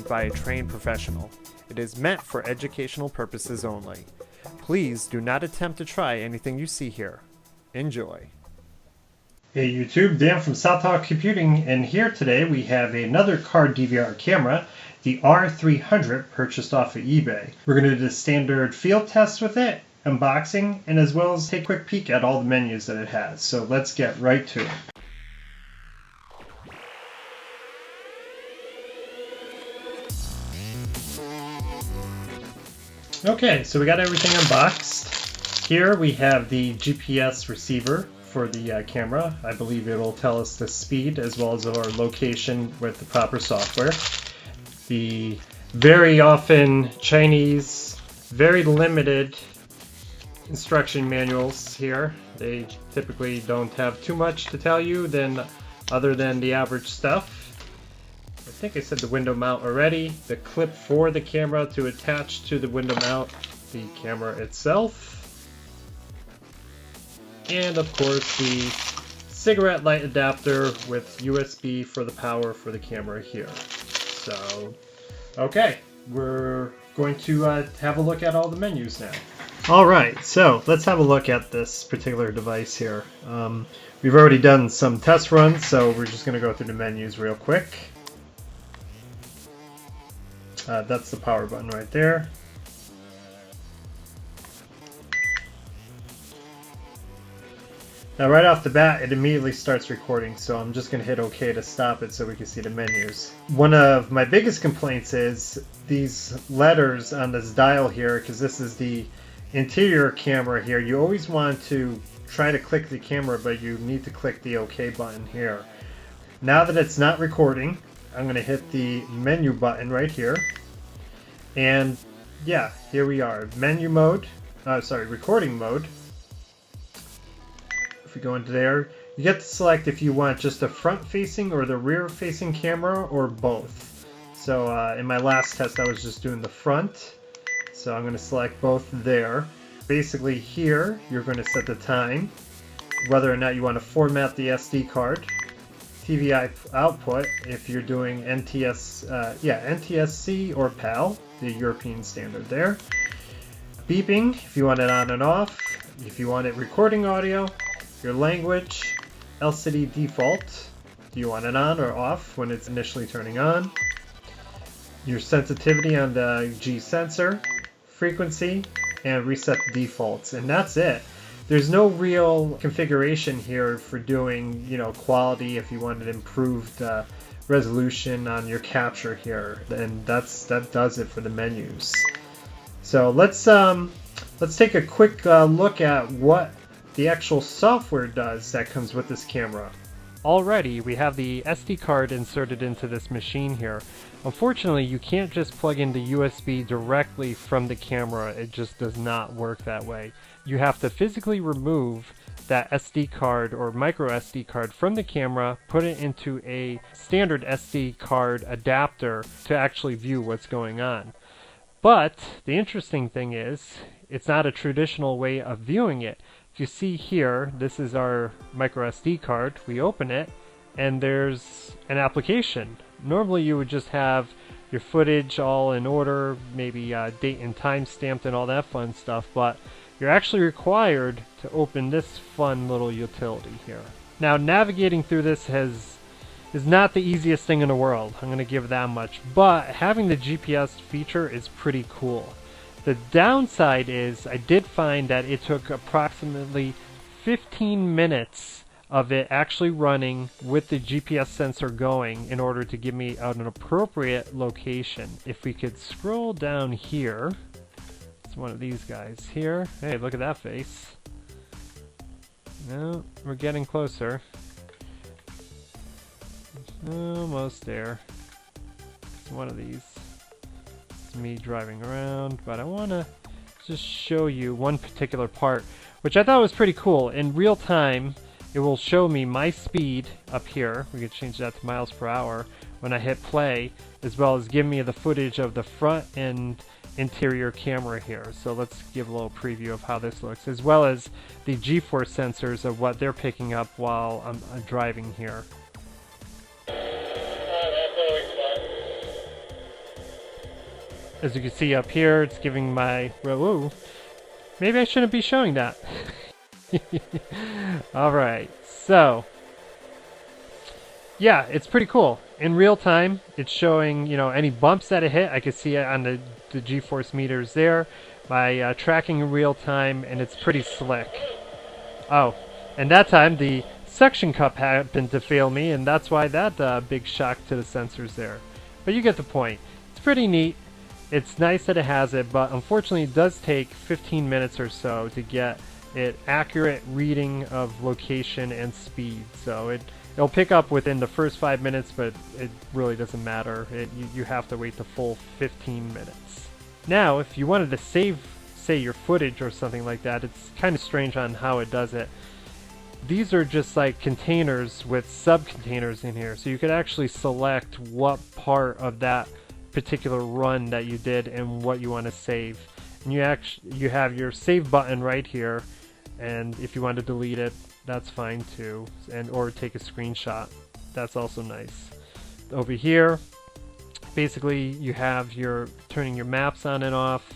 by a trained professional. It is meant for educational purposes only. Please do not attempt to try anything you see here. Enjoy. Hey YouTube, Dan from South Hawk Computing, and here today we have another card DVR camera, the R300, purchased off of eBay. We're going to do the standard field test with it, unboxing, and as well as take a quick peek at all the menus that it has. So let's get right to it. Okay, so we got everything unboxed. Here we have the GPS receiver for the camera. I believe it'll tell us the speed as well as our location with the proper software. The very often Chinese, very limited instruction manuals here. They typically don't have too much to tell you other than the average stuff. I think I said the window mount already. The clip for the camera to attach to the window mount, the camera itself. And of course the cigarette light adapter with USB for the power for the camera here. So, okay, we're going to have a look at all the menus now. Alright, so let's have a look at this particular device here. We've already done some test runs, so we're just going to go through the menus real quick. That's the power button right there. Now right off the bat it immediately starts recording, so I'm just going to hit OK to stop it so we can see the menus. One of my biggest complaints is these letters on this dial here, because this is the interior camera here. You always want to try to click the camera, but you need to click the OK button here. Now that it's not recording, I'm going to hit the menu button right here. And yeah, here we are. Menu mode. Recording mode. If we go into there, you get to select if you want just the front-facing or the rear-facing camera or both. So in my last test, I was just doing the front. So I'm going to select both there. Basically here, you're going to set the time, whether or not you want to format the SD card. TV output if you're doing NTSC or PAL, the European standard there. Beeping if you want it on and off, if you want it recording audio, your language, LCD default, do you want it on or off when it's initially turning on, your sensitivity on the G sensor, frequency, and reset defaults, and that's it. There's no real configuration here for doing, quality if you wanted improved resolution on your capture here, and that does it for the menus. So let's take a quick look at what the actual software does that comes with this camera. Already, we have the SD card inserted into this machine here. Unfortunately, you can't just plug in the USB directly from the camera. It just does not work that way. You have to physically remove that SD card or micro SD card from the camera, put it into a standard SD card adapter to actually view what's going on. But the interesting thing is, it's not a traditional way of viewing it. If you see here, this is our micro SD card. We open it, and there's an application. Normally you would just have your footage all in order, maybe date and time stamped and all that fun stuff, but you're actually required to open this fun little utility here. Now, navigating through this is not the easiest thing in the world, I'm going to give that much, but having the GPS feature is pretty cool. The downside is I did find that it took approximately 15 minutes of it actually running with the GPS sensor going in order to give me an appropriate location. If we could scroll down here, it's one of these guys here. Hey, look at that face. No, we're getting closer. Almost there. It's one of these. It's me driving around, but I want to just show you one particular part, which I thought was pretty cool. In real time, it will show me my speed up here. We could change that to miles per hour when I hit play, as well as give me the footage of the front and interior camera here. So let's give a little preview of how this looks, as well as the G-force sensors of what they're picking up while I'm driving here. As you can see up here, it's giving my, whoa, maybe I shouldn't be showing that. Alright, so yeah, it's pretty cool. In real time, it's showing, you know, any bumps that it hit. I can see it on the G-force meters there. My tracking in real time, and it's pretty slick. Oh, and that time the suction cup happened to fail me, and that's why that big shock to the sensors there. But you get the point. It's pretty neat. It's nice that it has it, but unfortunately it does take 15 minutes or so to get it accurate reading of location and speed. So it'll pick up within the first 5 minutes, but it really doesn't matter. You have to wait the full 15 minutes. Now, if you wanted to save, say, your footage or something like that, it's kind of strange on how it does it. These are just like containers with sub-containers in here, so you could actually select what part of that particular run that you did and what you want to save. And you have your save button right here, and if you want to delete it, that's fine too, and or take a screenshot. That's also nice. Over here, basically you have your turning your maps on and off,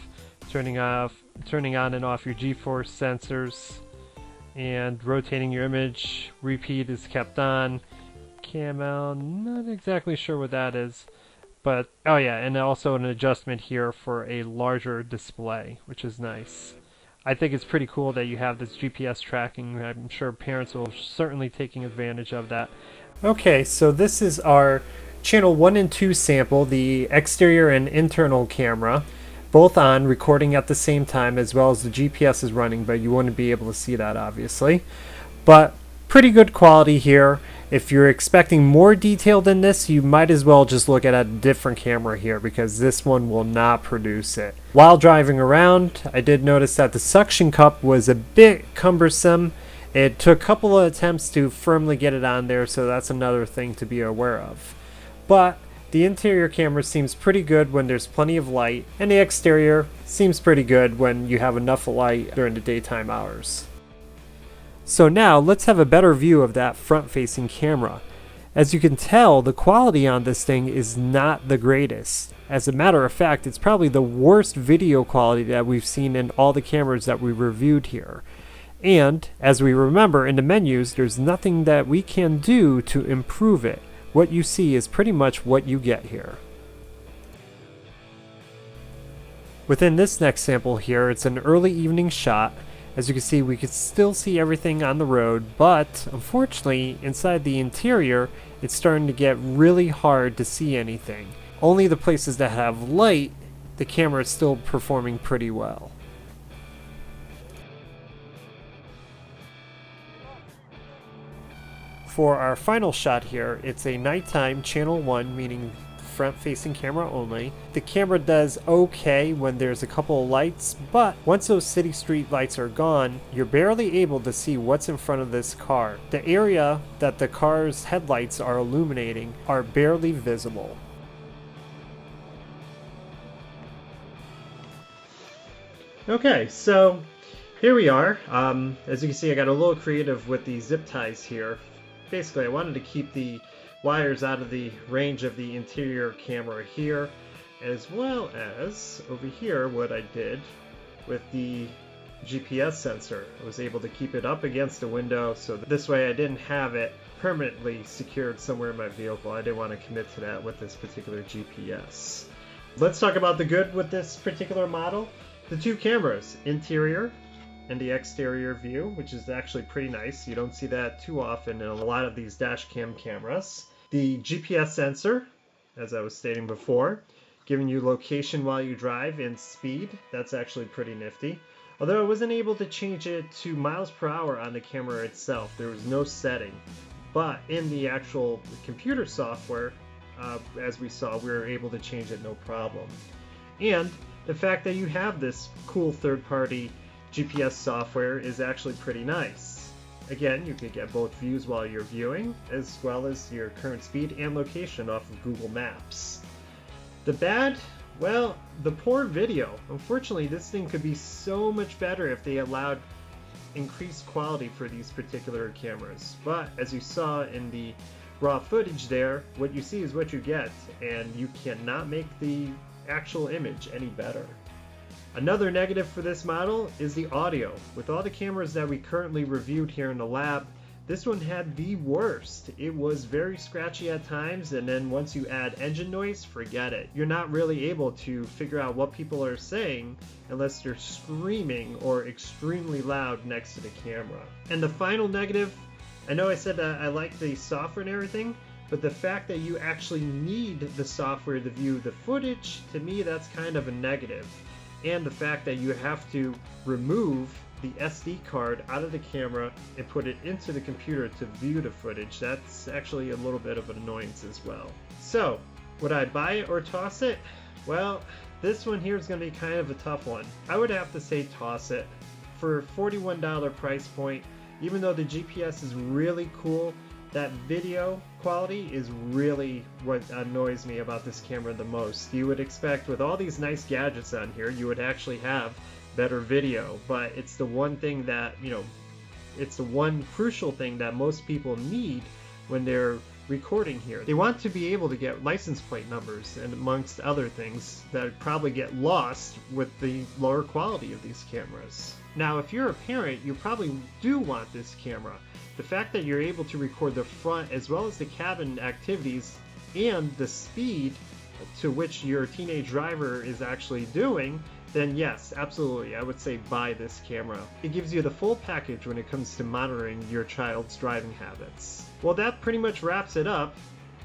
turning on and off your G-force sensors, and rotating your image. Repeat is kept on. Cam-L, not exactly sure what that is, but oh yeah, and also an adjustment here for a larger display, which is nice. I think it's pretty cool that you have this GPS tracking. I'm sure parents will certainly taking advantage of that. Okay, so this is our channel 1 and 2 sample, the exterior and internal camera, both on, recording at the same time, as well as the GPS is running, but you wouldn't be able to see that obviously. But pretty good quality here. If you're expecting more detail than this, you might as well just look at a different camera here, because this one will not produce it. While driving around, I did notice that the suction cup was a bit cumbersome. It took a couple of attempts to firmly get it on there, so that's another thing to be aware of. But the interior camera seems pretty good when there's plenty of light, and the exterior seems pretty good when you have enough light during the daytime hours. So now let's have a better view of that front-facing camera. As you can tell, the quality on this thing is not the greatest. As a matter of fact, it's probably the worst video quality that we've seen in all the cameras that we reviewed here. And as we remember in the menus, there's nothing that we can do to improve it. What you see is pretty much what you get here. Within this next sample here, it's an early evening shot. As you can see, we can still see everything on the road, but unfortunately, inside the interior, it's starting to get really hard to see anything. Only the places that have light, the camera is still performing pretty well. For our final shot here, it's a nighttime channel 1, meaning front-facing camera only. The camera does okay when there's a couple of lights, but once those city street lights are gone, you're barely able to see what's in front of this car. The area that the car's headlights are illuminating are barely visible. Okay, so here we are. As you can see, I got a little creative with the zip ties here. Basically, I wanted to keep the wires out of the range of the interior camera here, as well as over here what I did with the GPS sensor. I was able to keep it up against a window, so this way I didn't have it permanently secured somewhere in my vehicle. I didn't want to commit to that with this particular GPS. Let's talk about the good with this particular model. The two cameras, interior and the exterior view, which is actually pretty nice. You don't see that too often in a lot of these dash cam cameras. The GPS sensor, as I was stating before, giving you location while you drive and speed. That's actually pretty nifty. Although I wasn't able to change it to miles per hour on the camera itself. There was no setting. But in the actual computer software, as we saw, we were able to change it no problem. And the fact that you have this cool third-party GPS software is actually pretty nice. Again, you can get both views while you're viewing, as well as your current speed and location off of Google Maps. The bad? Well, the poor video. Unfortunately, this thing could be so much better if they allowed increased quality for these particular cameras. But as you saw in the raw footage there, what you see is what you get, and you cannot make the actual image any better. Another negative for this model is the audio. With all the cameras that we currently reviewed here in the lab, this one had the worst. It was very scratchy at times, and then once you add engine noise, forget it. You're not really able to figure out what people are saying unless they're screaming or extremely loud next to the camera. And the final negative, I know I said that I like the software and everything, but the fact that you actually need the software to view the footage, to me that's kind of a negative. And the fact that you have to remove the SD card out of the camera and put it into the computer to view the footage, that's actually a little bit of an annoyance as well. So, would I buy it or toss it? Well, this one here is going to be kind of a tough one. I would have to say toss it. For a $41 price point, even though the GPS is really cool, that video quality is really what annoys me about this camera the most. You would expect with all these nice gadgets on here, you would actually have better video, but it's the one thing that, it's the one crucial thing that most people need when they're recording here. They want to be able to get license plate numbers and amongst other things that probably get lost with the lower quality of these cameras. Now, if you're a parent, you probably do want this camera. The fact that you're able to record the front as well as the cabin activities and the speed to which your teenage driver is actually doing, then yes, absolutely, I would say buy this camera. It gives you the full package when it comes to monitoring your child's driving habits. Well, that pretty much wraps it up.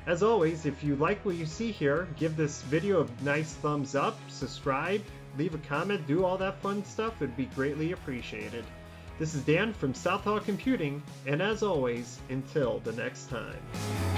As always, if you like what you see here, give this video a nice thumbs up, subscribe, leave a comment, do all that fun stuff. It'd be greatly appreciated. This is Dan from Southall Computing, and as always, until the next time.